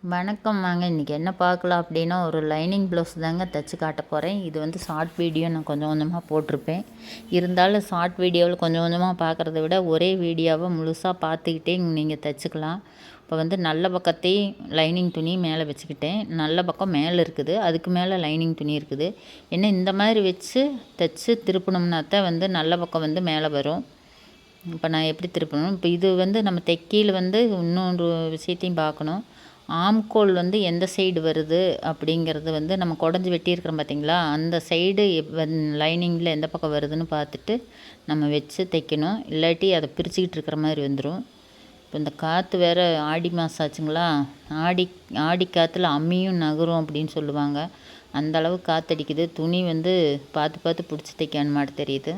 வணக்கம். வாங்க இன்றைக்கி என்ன பார்க்கலாம் அப்படின்னா, ஒரு லைனிங் ப்ளவுஸ் தாங்க தைச்சி காட்ட போகிறேன். இது வந்து ஷார்ட் வீடியோ நான் கொஞ்சம் கொஞ்சமாக போட்டிருப்பேன். இருந்தாலும் ஷார்ட் வீடியோவில் கொஞ்சம் கொஞ்சமாக பார்க்குறத விட ஒரே வீடியோவை முழுசாக பார்த்துக்கிட்டே நீங்கள் தைச்சிக்கலாம். இப்போ வந்து நல்ல பக்கத்தையும் லைனிங் துணி மேலே வச்சுக்கிட்டேன். நல்ல பக்கம் மேலே இருக்குது, அதுக்கு மேலே லைனிங் துணி இருக்குது. என்ன இந்த மாதிரி வச்சு தைச்சி திருப்பணும்னா தான் வந்து நல்ல பக்கம் வந்து மேலே வரும். இப்போ நான் எப்படி திருப்பணும், இப்போ இது வந்து நம்ம தைக்கையில் வந்து இன்னொரு விஷயத்தையும் பார்க்கணும். ஆம்கோல் வந்து எந்த சைடு வருது அப்படிங்கிறது வந்து நம்ம குடஞ்சி வெட்டியிருக்கிறோம் பார்த்திங்களா, அந்த சைடு லைனிங்கில் எந்த பக்கம் வருதுன்னு பார்த்துட்டு நம்ம வச்சு தைக்கணும். இல்லாட்டி அதை பிரிச்சுக்கிட்டு இருக்கிற மாதிரி வந்துடும். இப்போ இந்த காற்று வேறு ஆடி மாதம் ஆச்சுங்களா, ஆடி காற்றுல அம்மியும் நகரும் அப்படின்னு சொல்லுவாங்க. அந்த அளவு காற்றடிக்குது. துணி வந்து பார்த்து பார்த்து பிடிச்சி தைக்கான்னு மாட்டு தெரியுது.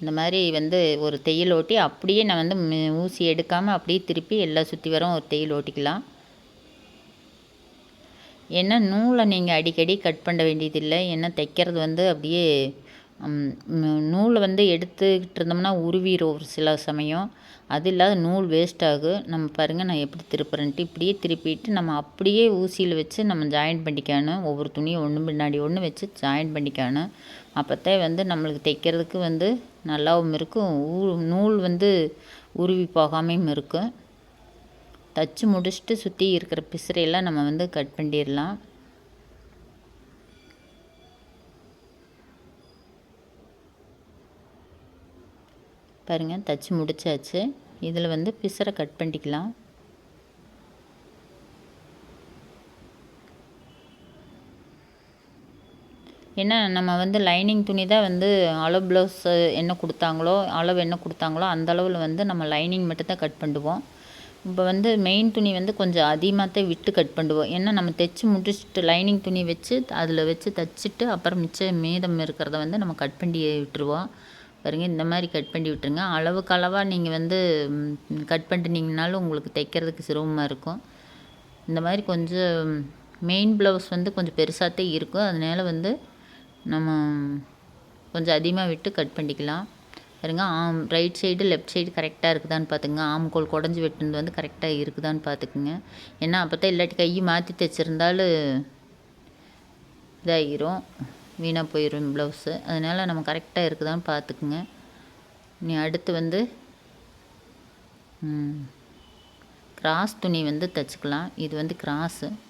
இந்த மாதிரி வந்து ஒரு தையல் ஓட்டி அப்படியே நான் வந்து ஊசி எடுக்காமல் அப்படியே திருப்பி எல்லாம் சுற்றி வரும் ஒரு தையல் ஓட்டிக்கலாம். ஏன்னா நூலை நீங்கள் அடிக்கடி கட் பண்ண வேண்டியதில்லை. ஏன்னா தைக்கிறது வந்து அப்படியே நூலை வந்து எடுத்துக்கிட்டு இருந்தோம்னா உருவிடும் ஒரு சில சமயம். அது இல்லாத நூல் வேஸ்ட் ஆகும். நம்ம பாருங்கள் நான் எப்படி திருப்புறேன்ட்டு இப்படியே திருப்பிட்டு நம்ம அப்படியே ஊசியில் வச்சு நம்ம ஜாயின் பண்ணிக்கணும். ஒவ்வொரு துணியும் ஒன்று பின்னாடி ஒன்று வச்சு ஜாயின் பண்ணிக்கணும். அப்போத்தான் வந்து நம்மளுக்கு தைக்கிறதுக்கு வந்து நல்லாவும் இருக்கும், நூல் வந்து உருவி போகாமையும் இருக்கும். தச்சு முடிச்சுட்டு சுற்றி இருக்கிற பிசுறையெல்லாம் நம்ம வந்து கட் பண்ணிடலாம். பாருங்கள் தச்சு முடிச்சாச்சு. இதில் வந்து பிசுரை கட் பண்ணிக்கலாம். ஏன்னா நம்ம வந்து லைனிங் துணி தான் வந்து அளவு ப்ளவுஸ் என்ன கொடுத்தாங்களோ அந்த அளவில் வந்து நம்ம லைனிங் மட்டும் தான் கட் பண்ணுவோம். இப்போ வந்து மெயின் துணி வந்து கொஞ்சம் அதிகமாக தான் விட்டு கட் பண்ணுவோம். ஏன்னா நம்ம தைச்சி முடிச்சுட்டு லைனிங் துணி வச்சு அதில் வச்சு தைச்சிட்டு அப்புறம் மீதம் இருக்கிறத வந்து நம்ம கட் பண்ணி விட்டுருவோம். பாருங்க இந்த மாதிரி கட் பண்ணி விட்டுருங்க. அளவுக்கு அளவாக நீங்கள் வந்து கட் பண்ணிட்டீங்கனாலும் உங்களுக்கு தைக்கிறதுக்கு சிரமமாக இருக்கும். இந்த மாதிரி கொஞ்சம் மெயின் ப்ளவுஸ் வந்து கொஞ்சம் பெருசாகத்தான் இருக்கும். அதனால் வந்து நம்ம கொஞ்சம் அதிகமாக விட்டு கட் பண்ணிக்கலாம். பாருங்க ரைட் சைடு லெஃப்ட் சைடு கரெக்டாக இருக்குதான்னு பார்த்துங்க. ஆம்கோல் குடஞ்சி வெட்டுனது வந்து கரெக்டாக இருக்குதான்னு பார்த்துக்குங்க. ஏன்னா அப்போ தான் இல்லாட்டி கையை மாற்றி தைச்சிருந்தாலும் இதாகிரும், வீணாக போயிடும் ப்ளவுஸு. அதனால் நம்ம கரெக்டாக இருக்குதான்னு பார்த்துக்குங்க. நீ அடுத்து வந்து கிராஸ் துணி வந்து தைச்சிக்கலாம். இது வந்து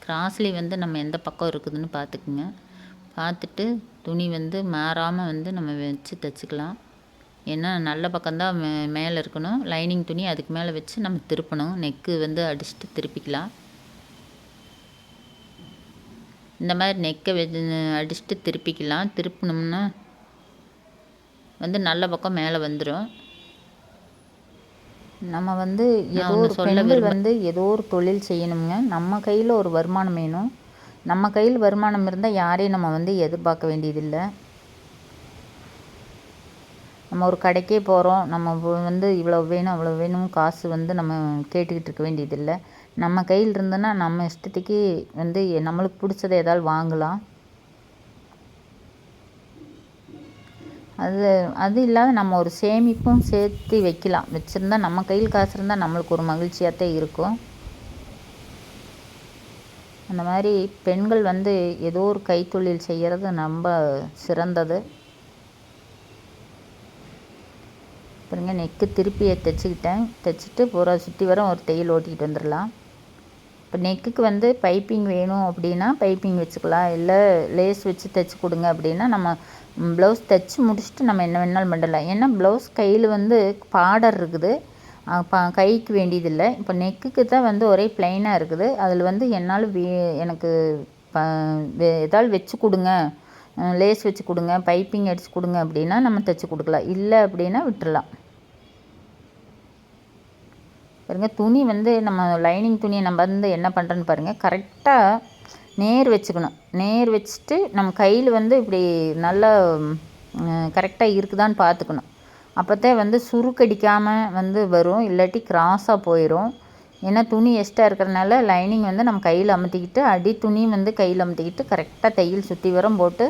கிராஸ்லேயே வந்து நம்ம எந்த பக்கம் இருக்குதுன்னு பார்த்துக்குங்க. பார்த்துட்டு துணி வந்து மாறாமல் வந்து நம்ம வச்சு தைச்சிக்கலாம். ஏன்னா நல்ல பக்கம்தான் மேலே இருக்கணும். லைனிங் துணி அதுக்கு மேலே வச்சு நம்ம திருப்பணும். நெக்கு வந்து அடிச்சுட்டு திருப்பிக்கலாம். இந்த மாதிரி நெக்கை அடிச்சுட்டு திருப்பிக்கலாம். திருப்பினோம்னா வந்து நல்ல பக்கம் மேலே வந்துடும். நம்ம வந்து ஏதோ ஒரு பெண்கள் வந்து ஏதோ ஒரு தொழில் செய்யணுங்க. நம்ம கையில் ஒரு வருமானம் வேணும். நம்ம கையில் வருமானம் இருந்தால் யாரையும் நம்ம வந்து எதிர்பார்க்க வேண்டியதில்லை. நம்ம ஒரு கடைக்கே போகிறோம், நம்ம வந்து இவ்வளோ வேணும் அவ்வளோ வேணும் காசு வந்து நம்ம கேட்டுக்கிட்டு இருக்க வேண்டியதில்லை. நம்ம கையில் இருந்தோன்னா நம்ம இஷ்டத்துக்கு வந்து நம்மளுக்கு பிடிச்சதை ஏதாவது வாங்கலாம். அது இல்லாத நம்ம ஒரு சேமிப்பும் சேர்த்து வைக்கலாம். வச்சுருந்தா நம்ம கையில் காசு இருந்தால் நம்மளுக்கு ஒரு மகிழ்ச்சியாகத்தான் இருக்கும். அந்த மாதிரி பெண்கள் வந்து ஏதோ ஒரு கைத்தொழில் செய்கிறது ரொம்ப சிறந்தது. பாருங்க நெக்கு திருப்பியை தைச்சிட்டு பூரா சுற்றி வர ஒரு தையல் ஓட்டிக்கிட்டு வந்துடலாம். இப்போ நெக்குக்கு வந்து பைப்பிங் வேணும் அப்படின்னா பைப்பிங் வச்சுக்கலாம். இல்லை லேஸ் வச்சு தைச்சி கொடுங்க அப்படின்னா நம்ம ப்ளவுஸ் தைச்சி முடிச்சுட்டு நம்ம என்ன வேணாலும் பண்ணலாம். ஏன்னா ப்ளவுஸ் கையில் வந்து பார்டர் இருக்குது, கைக்கு வேண்டியதில்லை. இப்போ நெக்குக்கு தான் வந்து ஒரே ப்ளைனாக இருக்குது. அதில் வந்து என்னால் எனக்கு ஏதாவது வச்சு கொடுங்க, லேஸ் வச்சு கொடுங்க, பைப்பிங் அடித்து கொடுங்க அப்படின்னா நம்ம தைச்சி கொடுக்கலாம். இல்லை அப்படின்னா விட்டுடலாம். பாருங்கள் துணி வந்து நம்ம லைனிங் துணியை நம்ம வந்து என்ன பண்ணுறேன்னு பாருங்கள். கரெக்டாக நேர் வச்சுக்கணும். நேர் வச்சுட்டு நம்ம கையில் வந்து இப்படி நல்லா கரெக்டாக இருக்குதான்னு பார்த்துக்கணும். அப்போ தான் வந்து சுருக்கடிக்காமல் வந்து வரும், இல்லாட்டி கிராஸாக போயிடும். ஏன்னா துணி எக்ஸ்ட்ரா இருக்கிறனால லைனிங் வந்து நம்ம கையில் அமுத்திக்கிட்டு அடி துணியும் வந்து கையில் அமுத்திக்கிட்டு கரெக்டாக தையல் சுற்றி வரம் போட்டு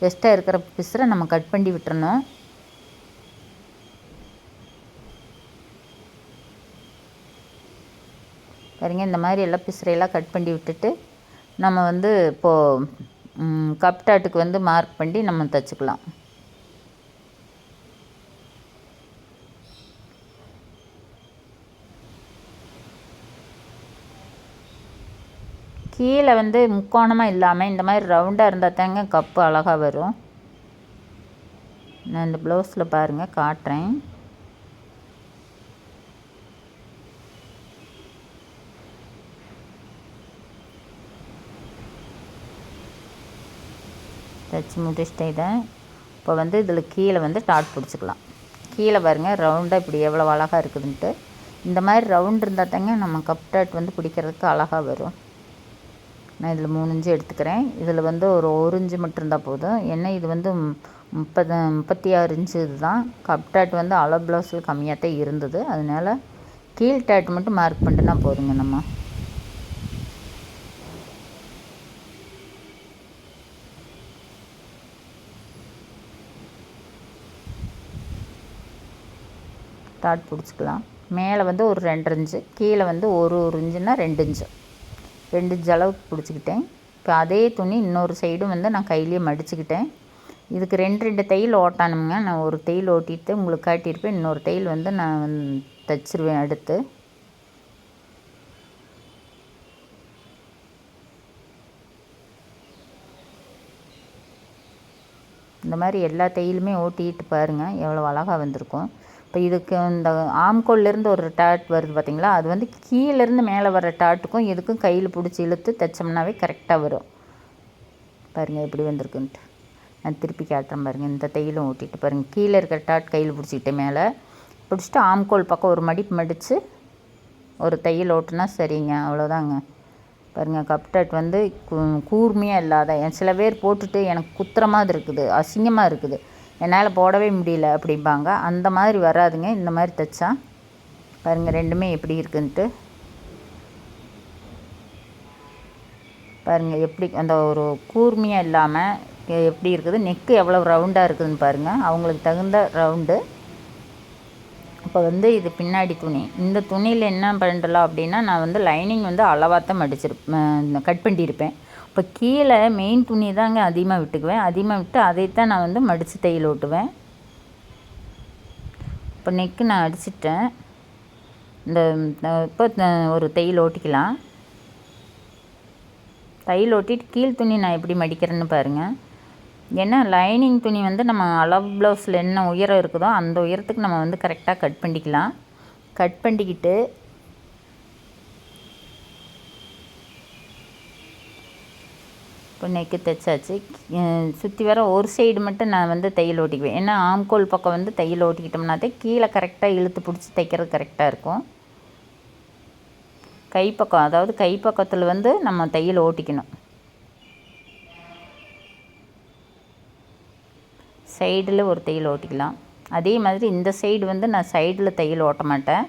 எக்ஸ்ட்ரா இருக்கிற பிசுரை நம்ம கட் பண்ணி விட்டுறணும். பாருங்க இந்த மாதிரி எல்லாம் பிசுறையெல்லாம் கட் பண்ணி விட்டுட்டு நம்ம வந்து இப்போது கப் டாட்டுக்கு வந்து மார்க் பண்ணி நம்ம தைச்சிக்கலாம். கீழே வந்து முக்கோணமாக இல்லாமல் இந்த மாதிரி ரவுண்டாக இருந்தால் தாங்க கப்பு அழகாக வரும். நான் இந்த ப்ளவுஸில் பாருங்கள் காட்டுறேன். தைச்சி முடிச்சிட்டேன் இதை. இப்போ வந்து இதில் கீழே வந்து டாட் பிடிச்சிக்கலாம். கீழே பாருங்கள் ரவுண்டாக இப்படி எவ்வளோ அழகாக இருக்குதுன்ட்டு. இந்த மாதிரி ரவுண்ட் இருந்தால் தாங்க நம்ம கப் டாட் வந்து பிடிக்கிறதுக்கு அழகாக வரும். நான் இதில் 3 இன்ச்சு எடுத்துக்கிறேன். இதில் வந்து ஒரு இன்ச்சு மட்டும் இருந்தால் போதும். ஏன்னா இது வந்து 36 இன்ச்சு இதுதான். கப் டாட் வந்து அளவு ப்ளவுஸில் கம்மியாக தான் இருந்தது. அதனால் கீழ் டாட் மட்டும் மார்க் பண்ணிட்டுனா போதுங்க. நம்ம டாட் பிடிச்சிக்கலாம். மேலே வந்து ஒரு 2 இன்ச்சு, கீழே வந்து ஒரு இன்ச்சுன்னா 2 இன்ச்சு 2 இன்ச்சு அளவுக்கு பிடிச்சிக்கிட்டேன். இப்போ அதே துணி இன்னொரு சைடும் வந்து நான் கையிலேயே மடிச்சுக்கிட்டேன். இதுக்கு 2 தையல் ஓட்டணுங்க. நான் ஒரு தையல் ஓட்டிட்டு உங்களுக்கு காட்டியிருப்பேன். இன்னொரு தையல் வந்து நான் தைச்சிருவேன் அடுத்து. இந்த மாதிரி எல்லா தையலுமே ஓட்டிட்டு பாருங்கள் எவ்வளோ அழகாக வந்திருக்கும். இப்போ இதுக்கு இந்த ஆம்கோல்லேருந்து ஒரு டாட் வருது பார்த்திங்களா, அது வந்து கீழேருந்து மேலே வர டாட்டுக்கும் இதுக்கும் கையில் பிடிச்சி இழுத்து தைச்சோம்னாவே கரெக்டாக வரும். பாருங்கள் எப்படி வந்திருக்குன்ட்டு. நான் திருப்பி காட்டுறேன் பாருங்கள். இந்த தையலும் ஓட்டிட்டு பாருங்கள். கீழே இருக்கிற டாட் கையில் பிடிச்சிக்கிட்டு மேலே பிடிச்சிட்டு ஆம்கோல் பக்கம் ஒரு மடிப்பு மடித்து ஒரு தையல் ஓட்டுனா சரிங்க. அவ்வளோதாங்க. பாருங்கள் கப் டாட் வந்து கூர்மையாக இல்லாத சில பேர் போட்டுட்டு எனக்கு குத்துற மாதிரி இருக்குது, அசிங்கமாக இருக்குது, என்னால் போடவே முடியல அப்படிம்பாங்க. அந்த மாதிரி வராதுங்க. இந்த மாதிரி தைச்சா பாருங்கள் ரெண்டுமே எப்படி இருக்குன்ட்டு. பாருங்கள் எப்படி அந்த ஒரு கூர்மையாக இல்லாமல் எப்படி இருக்குது. நெக்கு எவ்வளோ ரவுண்டாக இருக்குதுன்னு பாருங்கள். அவங்களுக்கு தகுந்த ரவுண்டு. இப்போ வந்து இது பின்னாடி துணி. இந்த துணியில் என்ன பண்ணலாம் அப்படின்னா, நான் வந்து லைனிங் வந்து அளவாக தான் கட் பண்ணியிருப்பேன். இப்போ கீழே மெயின் துணி தாங்க அதிகமாக விட்டுக்குவேன். அதிகமாக விட்டு அதைத்தான் நான் வந்து மடித்து தையல் ஓட்டுவேன். இப்போ நெக்கு நான் அடிச்சிட்டேன். இப்போ ஒரு தையல் ஓட்டிக்கலாம். தையல் ஓட்டிட்டு கீழ் துணி நான் எப்படி மடிக்கிறேன்னு பாருங்கள். ஏன்னா லைனிங் துணி வந்து நம்ம அளவு ப்ளவுஸில் என்ன உயரம் இருக்குதோ அந்த உயரத்துக்கு நம்ம வந்து கரெக்டாக கட் பண்ணிக்கலாம். கட் பண்ணிக்கிட்டு இப்போ நெக்கு தைச்சாச்சு. சுற்றி வர ஒரு சைடு மட்டும் நான் வந்து தையல் ஓட்டிக்குவேன். ஏன்னா ஆம்கோல் பக்கம் வந்து தையல் ஓட்டிக்கிட்டோம்னாதே கீழே கரெக்டாக இழுத்து பிடிச்சி தைக்கிறது கரெக்டாக இருக்கும். கைப்பக்கம் அதாவது கைப்பக்கத்தில் வந்து நம்ம தையல் ஓட்டிக்கணும். சைடில் ஒரு தையல் ஓட்டிக்கலாம். அதே மாதிரி இந்த சைடு வந்து நான் சைடில் தையல் ஓட்ட மாட்டேன்.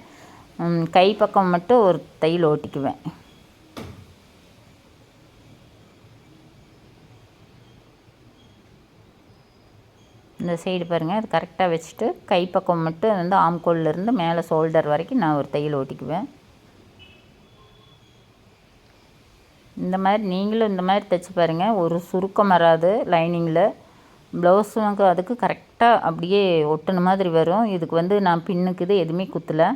கைப்பக்கம் மட்டும் ஒரு தையல் ஓட்டிக்குவேன். இந்த சைடு பாருங்கள் அது கரெக்டாக வச்சுட்டு கைப்பக்கம் மட்டும் வந்து ஆம்கோல்லேருந்து மேலே ஷோல்டர் வரைக்கும் நான் ஒரு தையல் ஓட்டிக்குவேன். இந்த மாதிரி நீங்களும் இந்த மாதிரி தைச்சி பாருங்கள். ஒரு சுருக்கம் வராது. லைனிங்கில் ப்ளவுஸுக்கு அதுக்கு கரெக்டாக அப்படியே ஒட்டுன மாதிரி வரும். இதுக்கு வந்து நான் பின்னுக்கு இது எதுவுமே குத்தலை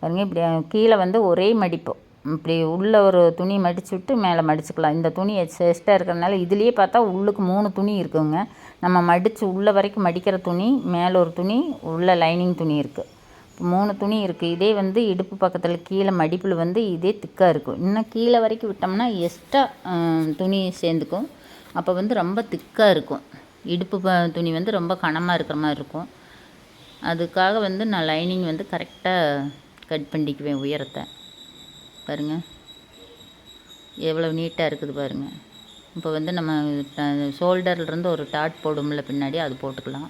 பாருங்கள். இப்படி கீழே வந்து ஒரே மடிப்பு இப்படி உள்ளே ஒரு துணி மடித்து விட்டு மேலே மடிச்சுக்கலாம். இந்த துணி எக்ஸ்ட்ரா இருக்கிறதுனால இதுலேயே பார்த்தா உள்ளுக்கு 3 துணி இருக்குங்க. நம்ம மடித்து உள்ளே வரைக்கும் மடிக்கிற துணி, மேலே ஒரு துணி, உள்ள லைனிங் துணி இருக்குது. 3 துணி இருக்குது. இதே வந்து இடுப்பு பக்கத்தில் கீழே மடிப்பில் வந்து இதே திக்காக இருக்கும். இன்னும் கீழே வரைக்கும் விட்டோம்னா எக்ஸ்ட்ரா துணி சேர்ந்துக்கும். அப்போ வந்து ரொம்ப திக்காக இருக்கும். இடுப்பு துணி வந்து ரொம்ப கனமாக இருக்கிற மாதிரி இருக்கும். அதுக்காக வந்து நான் லைனிங் வந்து கரெக்டாக கட் பண்ணிக்குவேன் உயரத்தை. பாருங்கள் எவ்வளோ நீட்டாக இருக்குது பாருங்கள். இப்போ வந்து நம்ம ஷோல்டர்லேருந்து ஒரு டாட் போடும்ல பின்னாடி, அது போட்டுக்கலாம்.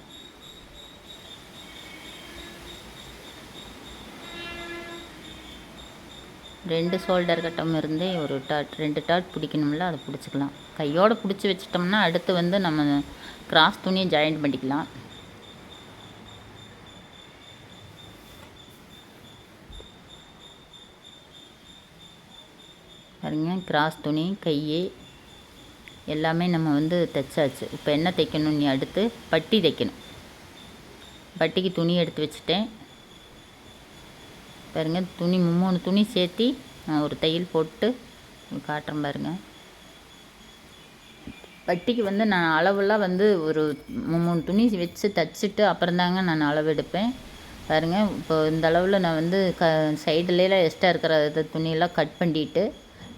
ரெண்டு ஷோல்டர் கட்டம் இருந்தே ஒரு டாட் 2 டாட் பிடிக்கணும்ல, அதை பிடிச்சிக்கலாம். கையோடு பிடிச்சி வச்சிட்டோம்னா அடுத்து வந்து நம்ம கிராஸ் துணியை ஜாயிண்ட் பண்ணிக்கலாம். பாருங்க, கிராஸ் துணி, கை எல்லாமே நம்ம வந்து தைச்சாச்சு. இப்போ என்ன தைக்கணும், நீ அடுத்து பட்டி தைக்கணும். பட்டிக்கு துணி எடுத்து வச்சுட்டேன். பாருங்கள், துணி 3 துணி சேர்த்தி நான் ஒரு தையல் போட்டு காட்டுறேன் பாருங்கள். பட்டிக்கு வந்து நான் அளவெல்லாம் வந்து ஒரு 3 துணி வச்சு தைச்சிட்டு அப்புறம்தாங்க நான் அளவு எடுப்பேன். பாருங்கள், இப்போ இந்த அளவில் நான் வந்து சைடுலாம் எக்ஸ்ட்ரா இருக்கிற துணியெல்லாம் கட் பண்ணிவிட்டு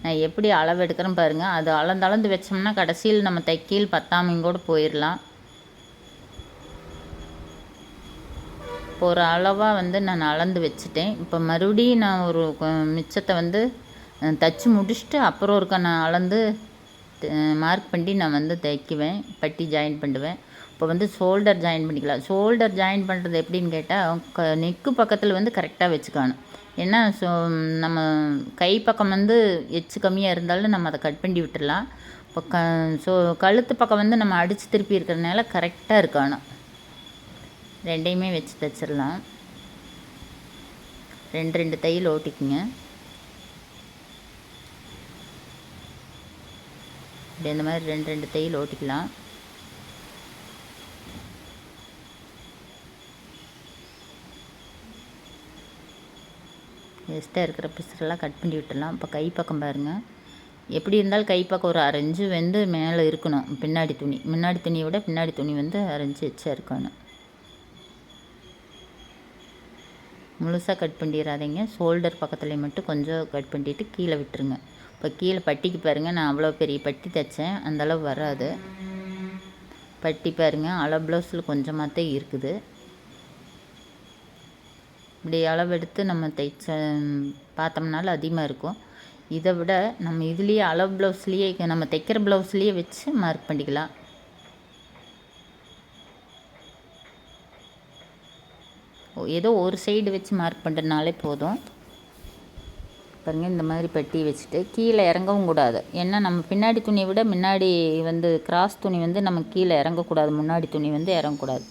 நான் எப்படி அளவு எடுக்கிறேன்னு பாருங்கள். அது அளந்து வச்சோம்னா கடைசியில் நம்ம தைக்கீழ் பத்தாமையும் கூட போயிடலாம். இப்போ ஒரு அளவாக வந்து நான் அளந்து வச்சுட்டேன். இப்போ மறுபடியும் நான் ஒரு மிச்சத்தை வந்து தைச்சி முடிச்சுட்டு அப்புறம் ஒருக்கா நான் அளந்து மார்க் பண்ணி நான் வந்து தைக்குவேன், பட்டி ஜாயின் பண்ணுவேன். இப்போ வந்து ஷோல்டர் ஜாயின் பண்ணிக்கலாம். ஷோல்டர் ஜாயின் பண்ணுறது எப்படின்னு கேட்டால் நெக்கு பக்கத்தில் வந்து கரெக்டாக வச்சுக்கணும். ஏன்னா நம்ம கை பக்கம் வந்து எச்சு கம்மியாக இருந்தாலும் நம்ம அதை கட் பண்ணி விட்டுடலாம். இப்போ கழுத்து பக்கம் வந்து நம்ம அடித்து திருப்பி இருக்கிறதுனால கரெக்டாக இருக்கணும். ரெண்டையுமே வச்சு தைச்சிடலாம். 2 தையல் ஓட்டிக்குங்க. இப்படி இந்த மாதிரி 2 தையல் ஓட்டிக்கலாம். எக்ஸ்ட்ரா இருக்கிற பீஸெல்லாம் கட் பண்ணி விட்டுடலாம். இப்போ கை பக்கம் பாருங்கள், எப்படி இருந்தாலும் கை பக்கம் ஒரு 1/2 இன்ச்சு வந்து மேலே இருக்கணும். பின்னாடி துணி, முன்னாடி துணியை விட பின்னாடி துணி வந்து 1/2 இன்ச்சு எச்சா இருக்கணும். முழுசாக கட் பண்ணிடாதீங்க. ஷோல்டர் பக்கத்துலேயே மட்டும் கொஞ்சம் கட் பண்ணிவிட்டு கீழே விட்டுருங்க. இப்போ கீழே பட்டிக்கு பாருங்கள், நான் அவ்வளோ பெரிய பட்டி தைச்சேன், அந்தளவு வராது. பட்டி பாருங்கள், அளவு ப்ளவுஸில் கொஞ்சமாக தான் இருக்குது. இப்படி அளவெடுத்து நம்ம பார்த்தோம்னாலும் அதிகமாக இருக்கும். இதை விட நம்ம இதுலேயே அளவு ப்ளவுஸ்லேயே நம்ம தைக்கிற ப்ளவுஸ்லேயே வச்சு மார்க் பண்ணிக்கலாம். ஏதோ ஒரு சைடு வச்சு மார்க் பண்ணுறதுனாலே போதும். பாருங்கள், இந்த மாதிரி பட்டி வச்சுட்டு கீழே இறங்கவும் கூடாது. ஏன்னா நம்ம பின்னாடி துணியை விட முன்னாடி வந்து கிராஸ் துணி வந்து நம்ம கீழே இறங்கக்கூடாது, முன்னாடி துணி வந்து இறங்கக்கூடாது.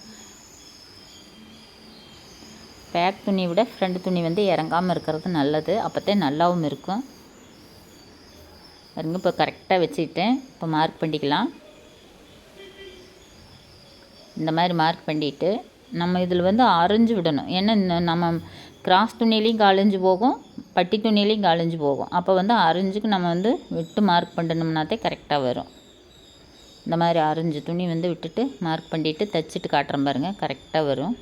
பேக் துணியை விட ஃப்ரண்ட் துணி வந்து இறங்காமல் இருக்கிறது நல்லது. அப்போத்தான் நல்லாவும் இருக்கும். பாருங்க, இப்போ கரெக்டாக வச்சுக்கிட்டேன். இப்போ மார்க் பண்ணிக்கலாம். இந்த மாதிரி மார்க் பண்ணிவிட்டு நம்ம இதில் வந்து அரைஞ்சு விடணும். ஏன்னா நம்ம கிராஸ் துணியிலையும் காலஞ்சு போகும், பட்டி துணியிலையும் காலஞ்சு போகும். அப்போ வந்து அரைஞ்சுக்கு நம்ம வந்து விட்டு மார்க் பண்ணணும்னாத்தே கரெக்டாக வரும். இந்த மாதிரி அரைஞ்சு துணி வந்து விட்டுட்டு மார்க் பண்ணிவிட்டு தைச்சிட்டு காட்டுறேன் பாருங்கள், கரெக்டாக வரும்.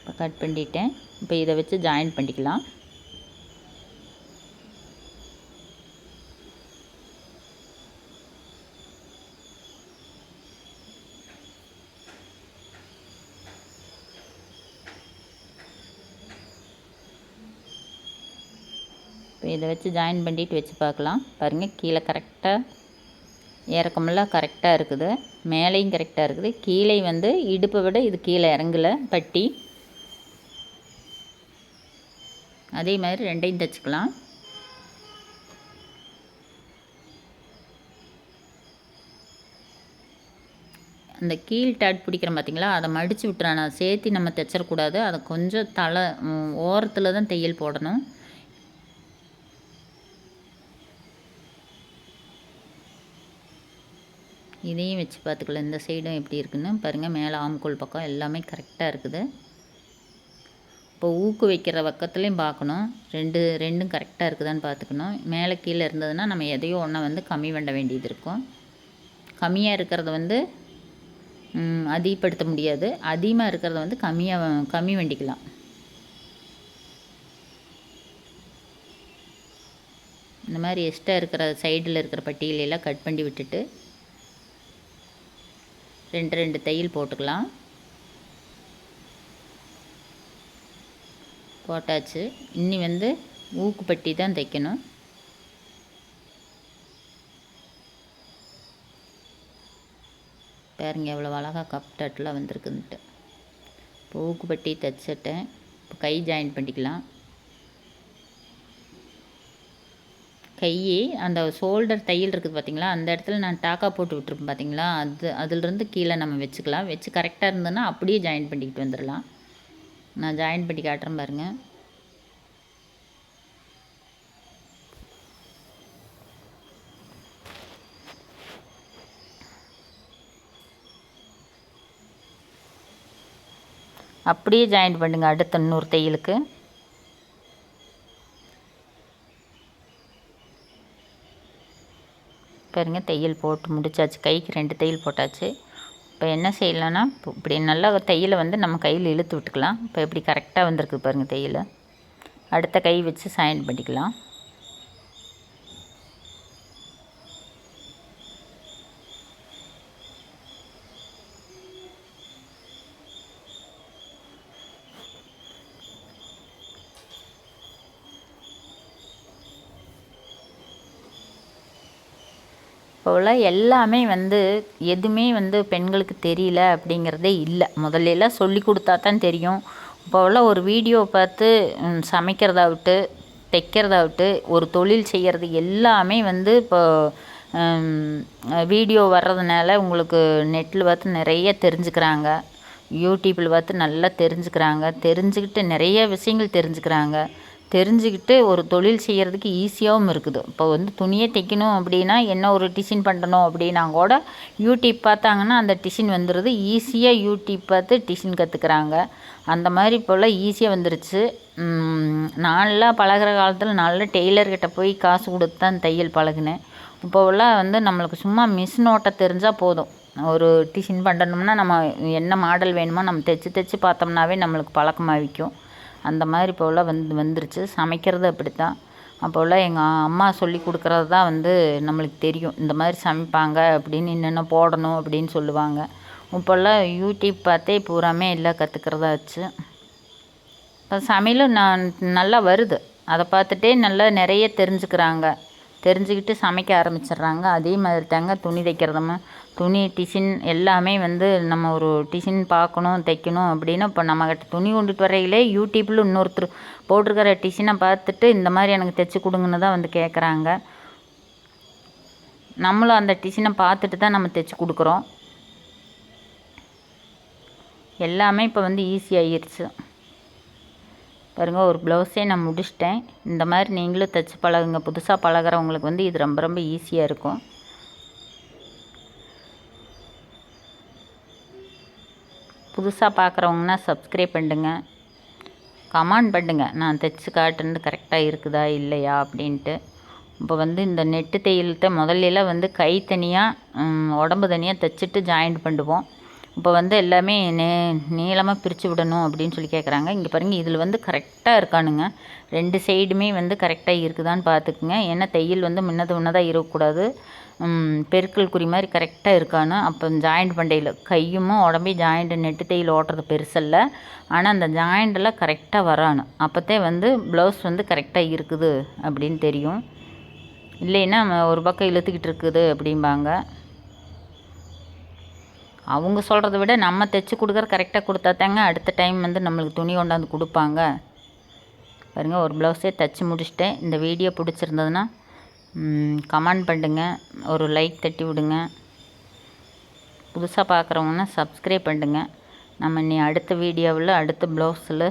இப்போ கட் பண்ணிட்டேன். இப்போ இதை வச்சு ஜாயின் பண்ணிக்கலாம். இப்போ இதை வச்சு ஜாயின் பண்ணிட்டு வச்சு பார்க்கலாம். பாருங்கள், கீழே கரெக்டாக இறக்கமெல்லாம் கரெக்டாக இருக்குது, மேலேயும் கரெக்டாக இருக்குது. கீழே வந்து இடுப்பை விட இது கீழே இறங்கலை பட்டி. அதே மாதிரி 2ஐயும் தைச்சிக்கலாம். அந்த கீழ் டாட் பிடிக்கிறோம் பார்த்திங்களா, அதை மடித்து விட்டுறான். நான் சேர்த்து நம்ம தைச்சிடக்கூடாது. அதை கொஞ்சம் தலை ஓரத்தில் தான் தையல் போடணும். இதையும் வச்சு பார்த்துக்கலாம், இந்த சைடும் எப்படி இருக்குன்னு பாருங்கள். மேலே ஆம்கோல் பக்கம் எல்லாமே கரெக்டாக இருக்குது. இப்போ ஊக்கு வைக்கிற பக்கத்துலேயும் பார்க்கணும், ரெண்டும் கரெக்டாக இருக்குதான்னு பார்த்துக்கணும். மேலே கீழே இருந்ததுன்னா நம்ம எதையோ ஒன்றை வந்து கம்மி பண்ண வேண்டியது இருக்கும். கம்மியாக இருக்கிறத வந்து அதிகப்படுத்த முடியாது, அதிகமாக இருக்கிறத வந்து கம்மி பண்ணிக்கலாம். இந்த மாதிரி எக்ஸ்ட்ரா இருக்கிற சைடில் இருக்கிற பட்டியலையெல்லாம் கட் பண்ணி விட்டுட்டு 2 தையல் போட்டுக்கலாம். போட்டாச்சு. இன்னி வந்து ஊக்கு பட்டி தான் தைக்கணும். பாருங்க எவ்வளோ அழகாக கப் டாட்டில் வந்திருக்குன்ட்டு. இப்போ ஊக்கு பட்டி தைச்சிட்டேன். இப்போ கை ஜாயின் பண்ணிக்கலாம். கை அந்த ஷோல்டர் தையல் இருக்குது பார்த்திங்களா, அந்த இடத்துல நான் டாக்கா போட்டு விட்டுருப்பேன் பார்த்திங்களா, அதிலிருந்து கீழே நம்ம வச்சுக்கலாம். வச்சு கரெக்டாக இருந்ததுன்னா அப்படியே ஜாயின் பண்ணிக்கிட்டு வந்துடலாம். நான் ஜாயின் பண்ணி காட்டுறேன் பாருங்கள். அப்படியே ஜாயின் பண்ணுங்கள் அடுத்த இன்னொரு தையலுக்கு. பாருங்க, தையல் போட்டு முடிச்சாச்சு. கைக்கு 2 தையல் போட்டாச்சு. இப்போ என்ன செய்யலான்னா, இப்படி நல்லா தையலை வந்து நம்ம கையில் இழுத்து விட்டுக்கலாம். இப்போ எப்படி கரெக்டாக வந்திருக்கு பாருங்கள் தையல். அடுத்த கை வச்சு ஜாயின் பண்ணிக்கலாம். இப்போலாம் எல்லாமே வந்து எதுவுமே வந்து பெண்களுக்கு தெரியல அப்படிங்கிறதே இல்லை. முதல்லலாம் சொல்லி கொடுத்தா தான் தெரியும். இப்போலாம் ஒரு வீடியோ பார்த்து சமைக்கிறதாகட்டு, தைக்கிறதாகட்டு, ஒரு தொழில் செய்கிறது எல்லாமே வந்து இப்போ வீடியோ வர்றதுனால உங்களுக்கு நெட்டில் பார்த்து நிறைய தெரிஞ்சுக்கிறாங்க. யூடியூப்பில் பார்த்து நல்லா தெரிஞ்சுக்கிறாங்க. தெரிஞ்சுக்கிட்டு நிறைய விஷயங்கள் தெரிஞ்சுக்கிறாங்க. தெரிஞ்சுக்கிட்டு ஒரு தொழில் செய்கிறதுக்கு ஈஸியாகவும் இருக்குது. இப்போ வந்து துணியை தைக்கணும் அப்படின்னா, என்ன ஒரு டிசைன் பண்ணணும் அப்படின்னா கூட யூடியூப் பார்த்தாங்கன்னா அந்த டிசைன் வந்துடுது. ஈஸியாக யூடியூப் பார்த்து டிசைன் கற்றுக்குறாங்க. அந்த மாதிரி இப்போல்லாம் ஈஸியாக வந்துருச்சு. நான்லாம் பழகிற காலத்தில் நல்லா டெய்லர்கிட்ட போய் காசு கொடுத்து தான் தையல் பழகினேன். இப்போவெல்லாம் வந்து நம்மளுக்கு சும்மா மிஷின் ஓட்ட தெரிஞ்சால் போதும். ஒரு டிசைன் பண்ணணும்னா நம்ம என்ன மாடல் வேணுமோ நம்ம தைச்சி பார்த்தோம்னாவே நம்மளுக்கு பழக்கமாகிக்கும். அந்த மாதிரி இப்போலாம் வந்துருச்சு. சமைக்கிறது அப்படித்தான். அப்போல்லாம் எங்கள் அம்மா சொல்லி கொடுக்குறது தான் வந்து நம்மளுக்கு தெரியும். இந்த மாதிரி சமைப்பாங்க அப்படின்னு, என்னென்ன போடணும் அப்படின்னு சொல்லுவாங்க. இப்போல்லாம் யூடியூப் பார்த்தே பூராமே எல்லாம் கற்றுக்கிறதாச்சு. இப்போ சமையலும் நல்லா வருது. அதை பார்த்துட்டே நல்லா நிறைய தெரிஞ்சுக்கிறாங்க. தெரிஞ்சுக்கிட்டு சமைக்க ஆரம்பிச்சிடுறாங்க. அதே மாதிரி தாங்க துணி தைக்கிறதும், துணி டிசைன் எல்லாமே வந்து நம்ம ஒரு டிசைன் பார்க்கணும், தைக்கணும் அப்படின்னா இப்போ நம்மக்கிட்ட துணி கொண்டுட்டு வரையிலே யூடியூப்பில் இன்னொருத்தர் போட்டிருக்கிற டிசைனை பார்த்துட்டு இந்த மாதிரி எனக்கு தைச்சி கொடுங்கன்னு தான் வந்து கேட்குறாங்க. நம்மளும் அந்த டிசைனை பார்த்துட்டு தான் நம்ம தைச்சி கொடுக்குறோம். எல்லாமே இப்போ வந்து ஈஸியாகிருச்சு. பாருங்கள், ஒரு ப்ளவுஸே நான் முடிச்சிட்டேன். இந்த மாதிரி நீங்களும் தைச்சி பழகுங்க. புதுசாக பழகிறவங்களுக்கு வந்து இது ரொம்ப ரொம்ப ஈஸியாக இருக்கும். புதுசாக பார்க்குறவங்கன்னா சப்ஸ்கிரைப் பண்ணுங்க, கமெண்ட் பண்ணுங்க, நான் தைச்சி காட்டுறது கரெக்டாக இருக்குதா இல்லையா அப்படின்ட்டு. இப்போ வந்து இந்த நெட்டு தையல்கிட்ட முதல்லலாம் வந்து கை தனியாக உடம்பு தனியாக தைச்சிட்டு ஜாயிண்ட் பண்ணுவோம். இப்போ வந்து எல்லாமே நீளமாக பிரித்து விடணும் அப்படின்னு சொல்லி கேட்குறாங்க. இங்கே பாருங்கள், இதில் வந்து கரெக்டாக இருக்கானுங்க. 2 சைடுமே வந்து கரெக்டாக இருக்குதான்னு பார்த்துக்குங்க. ஏன்னா தையல் வந்து முன்னதாக இருக்கக்கூடாது. பெருக்கல் குறி மாதிரி கரெக்டாக இருக்கான்னு. அப்போ ஜாயிண்ட் பண்டையில் கையும் உடம்பே ஜாயிண்ட் நெட்டு தையல் ஓட்டுறது பெருசல்ல. ஆனால் அந்த ஜாயிண்டெல்லாம் கரெக்டாக வரானு. அப்போத்தே வந்து ப்ளவுஸ் வந்து கரெக்டாக இருக்குது அப்படின்னு தெரியும். இல்லைன்னா ஒரு பக்கம் இழுத்துக்கிட்டு இருக்குது அப்படிம்பாங்க. அவங்க சொல்கிறத விட நம்ம தைச்சி கொடுக்குற கரெக்டாக கொடுத்தா தாங்க அடுத்த டைம் வந்து நம்மளுக்கு துணி கொண்டாந்து கொடுப்பாங்க. பாருங்கள், ஒரு ப்ளவுஸே தைச்சி முடிச்சிட்டேன். இந்த வீடியோ பிடிச்சிருந்ததுன்னா கமெண்ட் பண்ணுங்க, ஒரு லைக் தட்டி விடுங்க. புதுசாக பார்க்குறவங்கன்னா சப்ஸ்கிரைப் பண்ணுங்க. நம்ம இனி அடுத்த வீடியோவில் அடுத்த ப்ளவுஸில்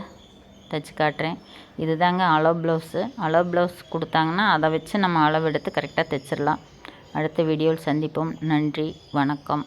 தைச்சி காட்டுறேன். இது தாங்க அளவு ப்ளவுஸு. அளவு ப்ளவுஸ் கொடுத்தாங்கன்னா அதை வச்சு நம்ம அளவு எடுத்து கரெக்டாக தைச்சிடலாம். அடுத்த வீடியோவில் சந்திப்போம். நன்றி, வணக்கம்.